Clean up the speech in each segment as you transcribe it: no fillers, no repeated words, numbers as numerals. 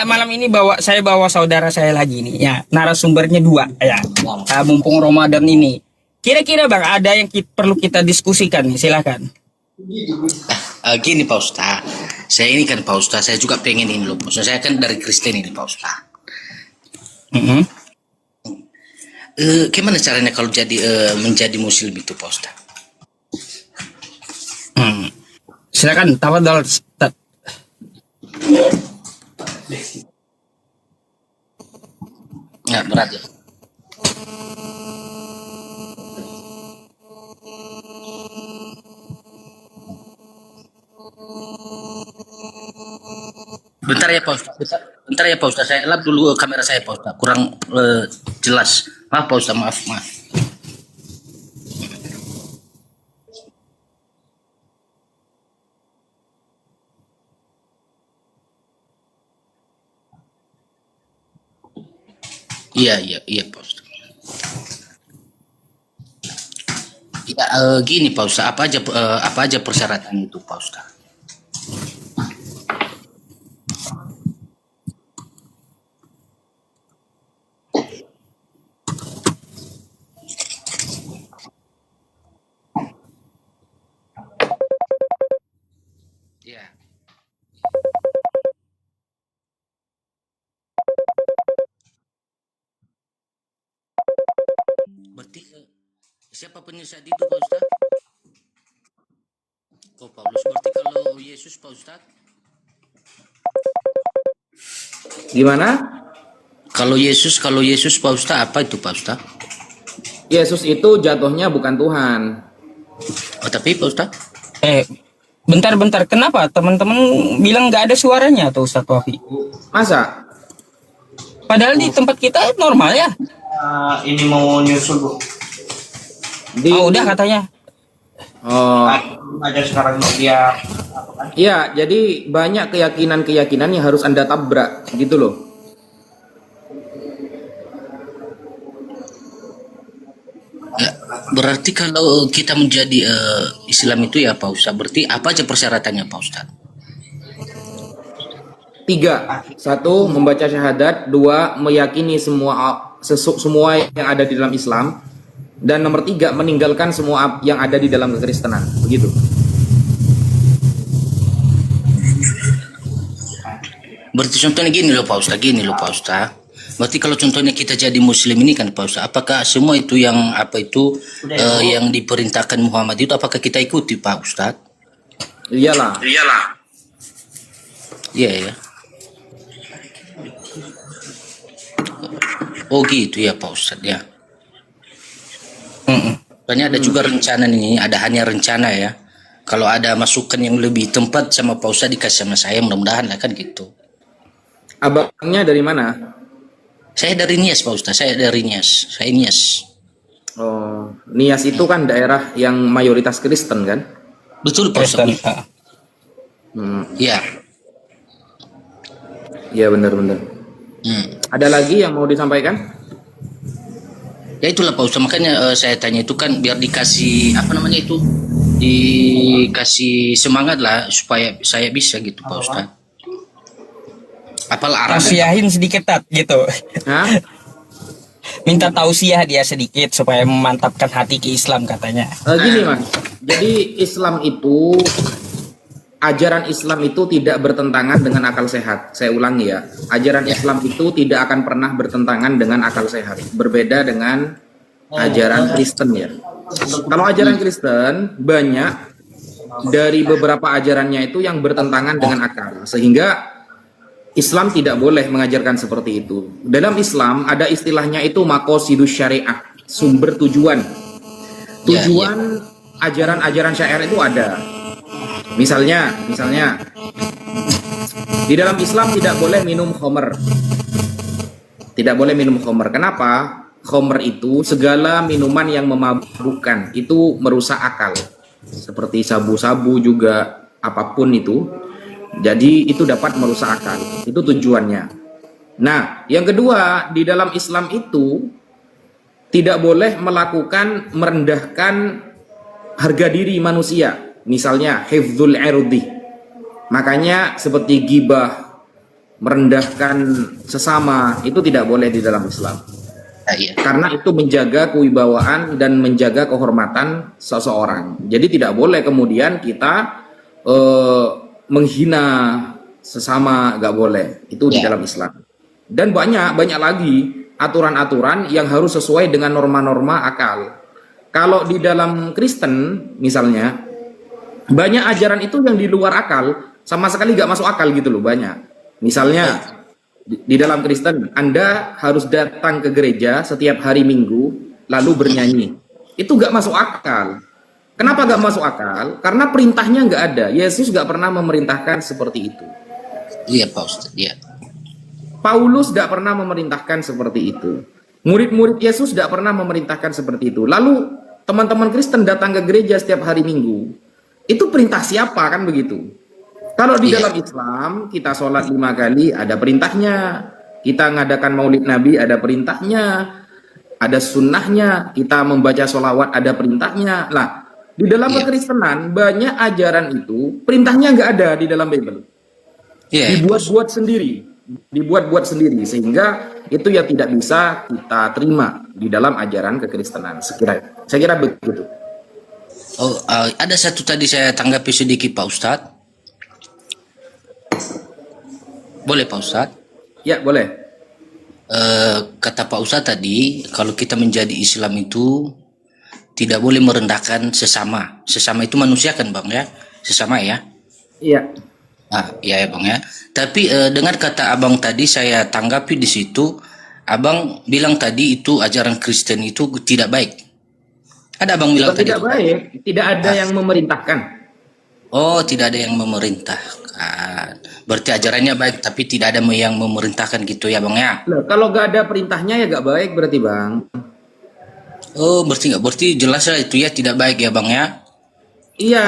malam ini saya bawa saudara saya lagi nih ya, narasumbernya dua ya. Mumpung Ramadan ini. Kira-kira Bang, ada yang perlu kita diskusikan nih, silakan. Gini Pak Ustaz, saya ini kan Pak Ustaz, saya juga pengen ini loh Pak Ustaz, saya kan dari Kristen ini Pak Ustaz. Gimana caranya kalau menjadi Muslim itu Pak Ustaz? Silakan, tafadhol. Ya berat ya. Bentar ya Pak Ustaz. Bentar ya Pak Ustaz. Saya lap dulu kamera saya Pak Ustaz. Kurang jelas. Maaf Pak Ustaz, maaf. Iya Pak Ustaz. Ya, gini Pak Ustaz, apa aja persyaratan itu Pak Ustaz? Ya. Berarti siapa penyesat itu Pak Ustaz? Oh Paulus, berarti kalau Yesus Pak Ustaz? Gimana? Kalau Yesus Pak Ustaz, apa itu Pak Ustaz? Yesus itu jatuhnya bukan Tuhan. Oh tapi Pak Ustaz? Bentar. Kenapa teman-teman bilang nggak ada suaranya tuh Ustaz Wafi? Masa? Padahal di tempat kita normal ya. Ini mau nyusul Bu. Udah katanya. Aja sekarang dia Iya, jadi banyak keyakinan-keyakinan yang harus Anda tabrak, gitu loh. Ya, berarti kalau kita menjadi Islam itu ya Pak Ustaz, berarti apa aja persyaratannya Pak Ustaz? 3. 1. Membaca syahadat. 2. Meyakini semua yang ada di dalam Islam. Dan nomor 3. Meninggalkan semua yang ada di dalam kekristenan. Begitu. Berarti contohnya gini loh Pak Ustaz. Berarti kalau contohnya kita jadi Muslim ini kan Pak Ustaz, apakah semua itu yang yang diperintahkan Muhammad itu apakah kita ikuti Pak Ustaz? Iyalah. Iya ya. Oh gitu ya Pak Ustaz ya. Soalnya ada juga rencana nih, hanya rencana ya. Kalau ada masukan yang lebih tempat sama Pak Ustaz dikasih sama saya, mudah-mudahan lah kan gitu. Abangnya dari mana? Saya dari Nias Pak Ustaz, saya Nias. Oh, Nias itu kan daerah yang mayoritas Kristen kan? Betul Pak Ustaz. Iya. Iya benar. Ada lagi yang mau disampaikan? Ya itulah Pak Ustaz, makanya saya tanya itu kan biar dikasih dikasih semangat lah supaya saya bisa gitu Pak Ustaz. Apalah arah Tausiahin sedikit gitu. Hah? Minta tausiah dia sedikit supaya memantapkan hati ke Islam katanya. Gini Mas, jadi ajaran Islam itu tidak bertentangan dengan akal sehat. Saya ulangi ya, ajaran Islam itu tidak akan pernah bertentangan dengan akal sehat. Berbeda dengan ajaran Kristen ya. Kalau ajaran Kristen banyak dari beberapa ajarannya itu yang bertentangan dengan akal, sehingga Islam tidak boleh mengajarkan seperti itu. Dalam Islam ada istilahnya itu maqasidus syariah, sumber tujuan. Tujuan ajaran-ajaran syariah itu ada. Misalnya di dalam Islam tidak boleh minum khamr. Tidak boleh minum khamr. Kenapa? Khamr itu segala minuman yang memabukkan, itu merusak akal. Seperti sabu-sabu juga, apapun itu. Jadi itu dapat merusak akal. Itu tujuannya. Nah, yang kedua, di dalam Islam itu tidak boleh merendahkan harga diri manusia. Misalnya hifdzul irdi. Makanya seperti ghibah, merendahkan sesama, itu tidak boleh di dalam Islam. Iya. Karena itu menjaga kewibawaan dan menjaga kehormatan seseorang. Jadi tidak boleh kemudian kita menghina sesama, nggak boleh. Itu di dalam Islam. Dan banyak lagi aturan-aturan yang harus sesuai dengan norma-norma akal. Kalau di dalam Kristen misalnya, banyak ajaran itu yang di luar akal, sama sekali nggak masuk akal gitu loh, banyak. Misalnya di dalam Kristen, Anda harus datang ke gereja setiap hari Minggu lalu bernyanyi. Itu nggak masuk akal. Kenapa nggak masuk akal? Karena perintahnya nggak ada. Yesus nggak pernah memerintahkan seperti itu. Iya Pak Ustadz. Iya. Paulus nggak pernah memerintahkan seperti itu. Murid-murid Yesus nggak pernah memerintahkan seperti itu. Lalu teman-teman Kristen datang ke gereja setiap hari Minggu. Itu perintah siapa, kan begitu? Kalau di dalam Islam, kita sholat 5 kali, ada perintahnya. Kita ngadakan maulid Nabi, ada perintahnya. Ada sunnahnya. Kita membaca sholawat, ada perintahnya. Nah, di dalam kekristenan, banyak ajaran itu, perintahnya nggak ada di dalam Bible. Dibuat-buat sendiri. Dibuat-buat sendiri. Sehingga itu ya tidak bisa kita terima di dalam ajaran kekristenan. Saya kira begitu. Oh, ada satu tadi saya tanggapi sedikit Pak Ustadz. Boleh Pak Ustadz? Ya, boleh. Kata Pak Ustadz tadi, kalau kita menjadi Islam itu tidak boleh merendahkan sesama. Sesama itu manusia kan Bang ya? Sesama ya? Iya. Ah, iya ya Bang ya. Tapi dengan kata Abang tadi saya tanggapi di situ, Abang bilang tadi itu ajaran Kristen itu tidak baik. Ada Abang bilang tadi Tidak baik, tidak ada yang memerintahkan. Oh, tidak ada yang memerintahkan. Berarti ajarannya baik, tapi tidak ada yang memerintahkan gitu ya Bang ya? Loh, kalau nggak ada perintahnya ya nggak baik berarti Bang. Oh, berarti jelas lah itu ya tidak baik ya Bang ya? Iya,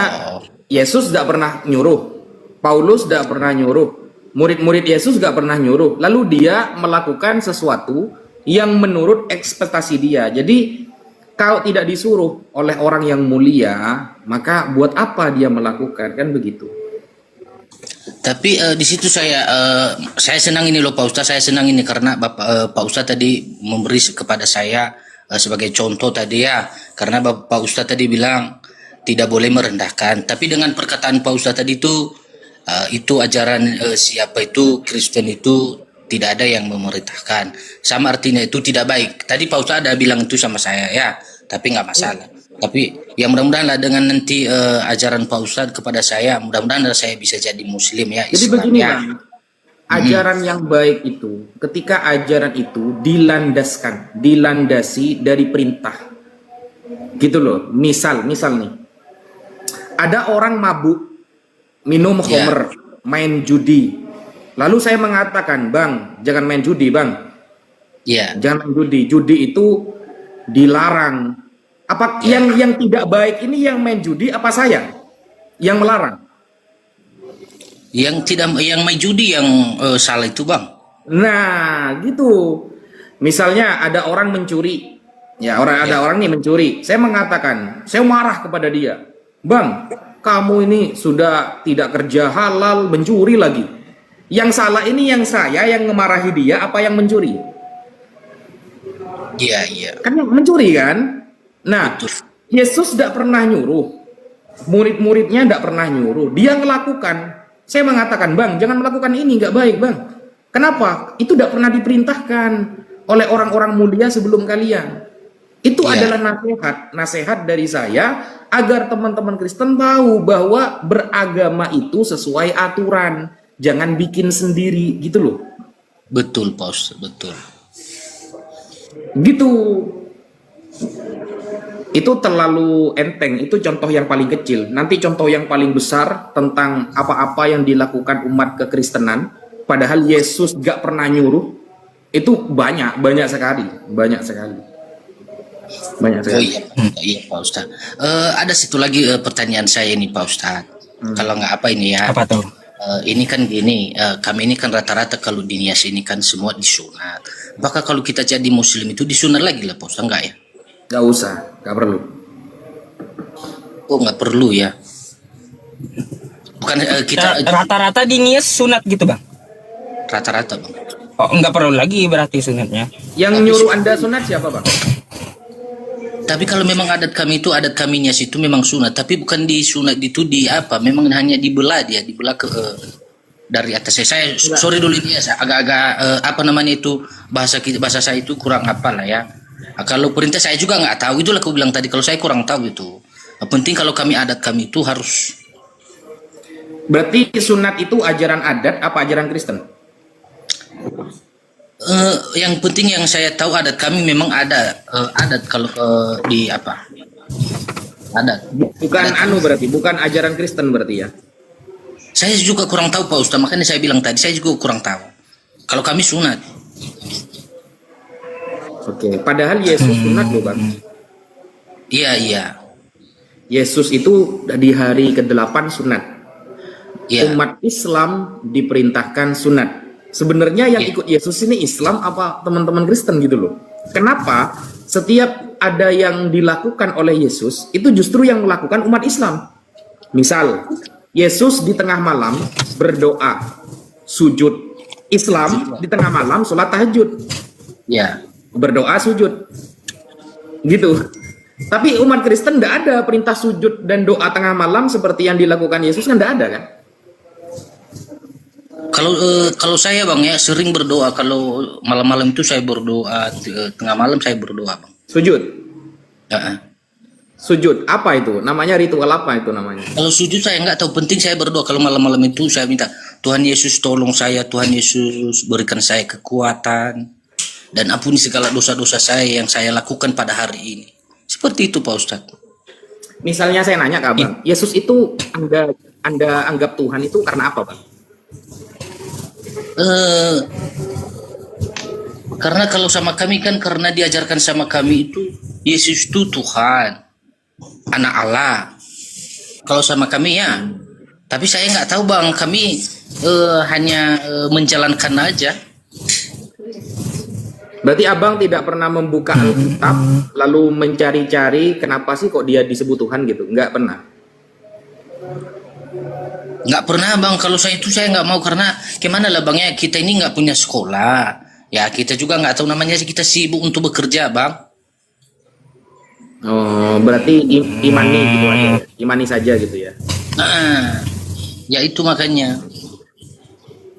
Yesus nggak pernah nyuruh. Paulus nggak pernah nyuruh. Murid-murid Yesus nggak pernah nyuruh. Lalu dia melakukan sesuatu yang menurut ekspektasi dia. Jadi kalau tidak disuruh oleh orang yang mulia, maka buat apa dia melakukan, kan begitu. Tapi di situ saya senang ini loh Pak Ustadz, saya senang ini karena Pak Ustadz tadi memberi kepada saya sebagai contoh tadi ya, karena Pak Ustadz tadi bilang tidak boleh merendahkan. Tapi dengan perkataan Pak Ustadz tadi itu ajaran siapa itu Kristen itu tidak ada yang memerintahkan. Sama artinya itu tidak baik. Tadi Pak Ustadz ada bilang itu sama saya ya, tapi nggak masalah. Tapi ya mudah-mudahan lah dengan nanti ajaran Pak Ustadz kepada saya, mudah-mudahan saya bisa jadi Muslim ya. Jadi Islam, begini ya. Bang, ajaran yang baik itu ketika ajaran itu dilandasi dari perintah, gitu loh. Misal nih, ada orang mabuk, minum khamr, main judi. Lalu saya mengatakan, Bang, jangan main judi, Bang. Iya. Jangan main judi. Judi itu dilarang. Apa yang tidak baik ini yang main judi apa saya yang melarang? Yang main judi yang salah itu Bang. Nah, gitu. Misalnya ada orang mencuri. Ya, ada orang nih mencuri. Saya mengatakan, saya marah kepada dia. Bang, kamu ini sudah tidak kerja halal, mencuri lagi. Yang salah ini yang saya yang memarahi dia apa yang mencuri? Iya. Kan yang mencuri kan? Nah, Betul. Yesus tidak pernah nyuruh. Murid-muridnya tidak pernah nyuruh. Dia melakukan. Saya mengatakan, Bang, jangan melakukan ini, nggak baik, Bang. Kenapa? Itu tidak pernah diperintahkan oleh orang-orang mulia sebelum kalian. Itu adalah nasihat dari saya agar teman-teman Kristen tahu bahwa beragama itu sesuai aturan. Jangan bikin sendiri, gitu loh. Betul, Pak Ustadz, betul. Gitu. Itu terlalu enteng, itu contoh yang paling kecil. Nanti contoh yang paling besar tentang apa-apa yang dilakukan umat kekristenan, padahal Yesus gak pernah nyuruh, itu banyak sekali. Oh iya Pak Ustadz. Ada satu lagi pertanyaan saya ini Pak Ustadz. Kalau nggak apa ini ya. Apa tuh? Ini kan gini, kami ini kan rata-rata kalau di Nias ini kan semua disunat. Apakah kalau kita jadi Muslim itu disunat lagi lah Pak Ustadz, enggak ya? Gak usah, gak perlu. Oh nggak perlu ya? Bukan kita Rata-rata di Nias sunat gitu Bang? rata-rata bang. Oh, nggak perlu lagi berarti sunatnya. Yang nyuruh Anda sunat siapa, Bang? Tapi kalau memang adat kami itu adat kaminya situ memang sunat, tapi bukan di sunat itu di apa, memang hanya dibelah ke dari atas. Saya sorry dulu ini ya, saya agak-agak apa namanya itu bahasa saya itu kurang apa lah ya. Kalau perintah saya juga nggak tahu, itulah aku bilang tadi kalau saya kurang tahu itu. Yang penting kalau kami adat kami itu harus. Berarti sunat itu ajaran adat apa ajaran Kristen? Yang penting yang saya tahu adat kami memang ada adat kalau di apa adat. Bukan Adat. berarti, bukan ajaran Kristen berarti ya. Saya juga kurang tahu Pak Ustaz, makanya saya bilang tadi saya juga kurang tahu. Kalau kami sunat. Oke, padahal Yesus sunat loh, Bang. Iya. Yesus itu di hari ke-8 sunat. Iya. Umat Islam diperintahkan sunat. Sebenarnya yang ikut Yesus ini Islam apa teman-teman Kristen gitu loh. Kenapa setiap ada yang dilakukan oleh Yesus itu justru yang melakukan umat Islam. Misal Yesus di tengah malam berdoa sujud, Islam di tengah malam sholat tahajud, Iya. berdoa sujud gitu. Tapi umat Kristen tidak ada perintah sujud dan doa tengah malam seperti yang dilakukan Yesus, kan tidak ada kan. Kalau saya bang ya sering berdoa, kalau malam-malam itu saya berdoa, tengah malam saya berdoa bang. Sujud. Ya. Sujud apa itu? Namanya ritual apa itu namanya? Kalau sujud saya nggak tahu, penting saya berdoa. Kalau malam-malam itu saya minta Tuhan Yesus tolong saya, Tuhan Yesus berikan saya kekuatan dan ampuni segala dosa-dosa saya yang saya lakukan pada hari ini. Seperti itu Pak Ustadz. Misalnya saya nanya ke Abang, Yesus itu Anda anggap Tuhan itu karena apa, Bang? Karena kalau sama kami kan karena diajarkan sama kami itu Yesus itu Tuhan, anak Allah. Kalau sama kami ya, tapi saya nggak tahu bang, kami hanya menjalankan aja. Berarti Abang tidak pernah membuka Alkitab lalu mencari-cari kenapa sih kok dia disebut Tuhan gitu? Nggak pernah. Nggak pernah bang, kalau saya itu saya nggak mau, karena gimana lah bang ya, kita ini nggak punya sekolah ya, kita juga nggak tahu namanya, kita sibuk untuk bekerja bang. Oh, berarti imani gitu aja, imani saja gitu ya. Nah, ya itu makanya.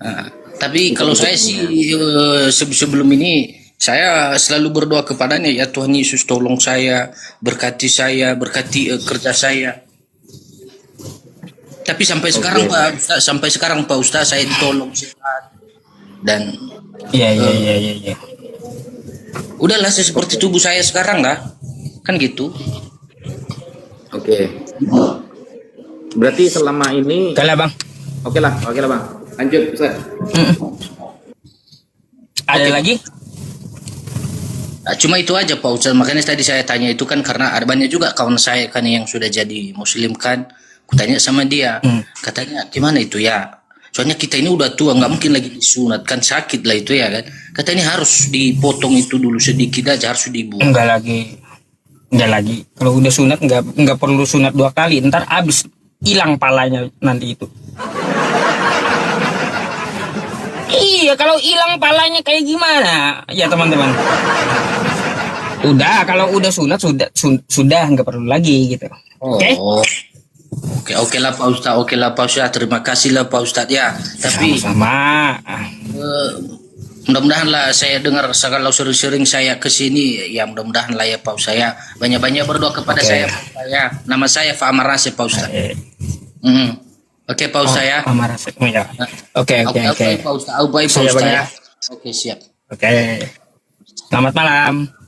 Nah, tapi kalau saya sih sebelum ini saya selalu berdoa kepadanya, ya Tuhan Yesus tolong saya, berkati kerja saya. Tapi sampai sekarang Pak Ustaz, saya ditolong sehat dan Iya. udahlah seperti tubuh saya sekarang lah, kan gitu. Oke. Berarti selama ini Oke lah bang. oke lah Bang. Lanjut, Ustaz. Ada lagi? Nah, cuma itu aja Pak Ustaz, makanya tadi saya tanya itu kan karena ada banyak juga kawan saya kan yang sudah jadi muslim kan, kutanya sama dia, katanya gimana itu ya, soalnya kita ini udah tua, nggak mungkin lagi disunat kan, sakit lah itu ya kan, katanya harus dipotong itu dulu sedikit aja, harus dibuang. Enggak lagi. Kalau udah sunat enggak perlu sunat 2 kali, ntar abis hilang palanya nanti itu. Iya, kalau hilang palanya kayak gimana? Ya teman-teman. Udah, kalau udah sunat sudah nggak perlu lagi gitu. Oke lah Pak Ustaz, terima kasih lah Pak Ustaz ya. Tapi sama. mudah-mudahan lah saya dengar kalau sering-sering saya ke sini, ya mudah-mudahan lah ya Pak Ustaz ya. Banyak-banyak berdoa kepada saya Pak Ustaz ya. Nama saya Pak Amar Rasif Pak Ustaz. Oke Pak Ustaz ya. Amar Rasif ya. Oke. Pak Ustaz. Pak Ustaz ya. Oke siap. Oke. Selamat malam.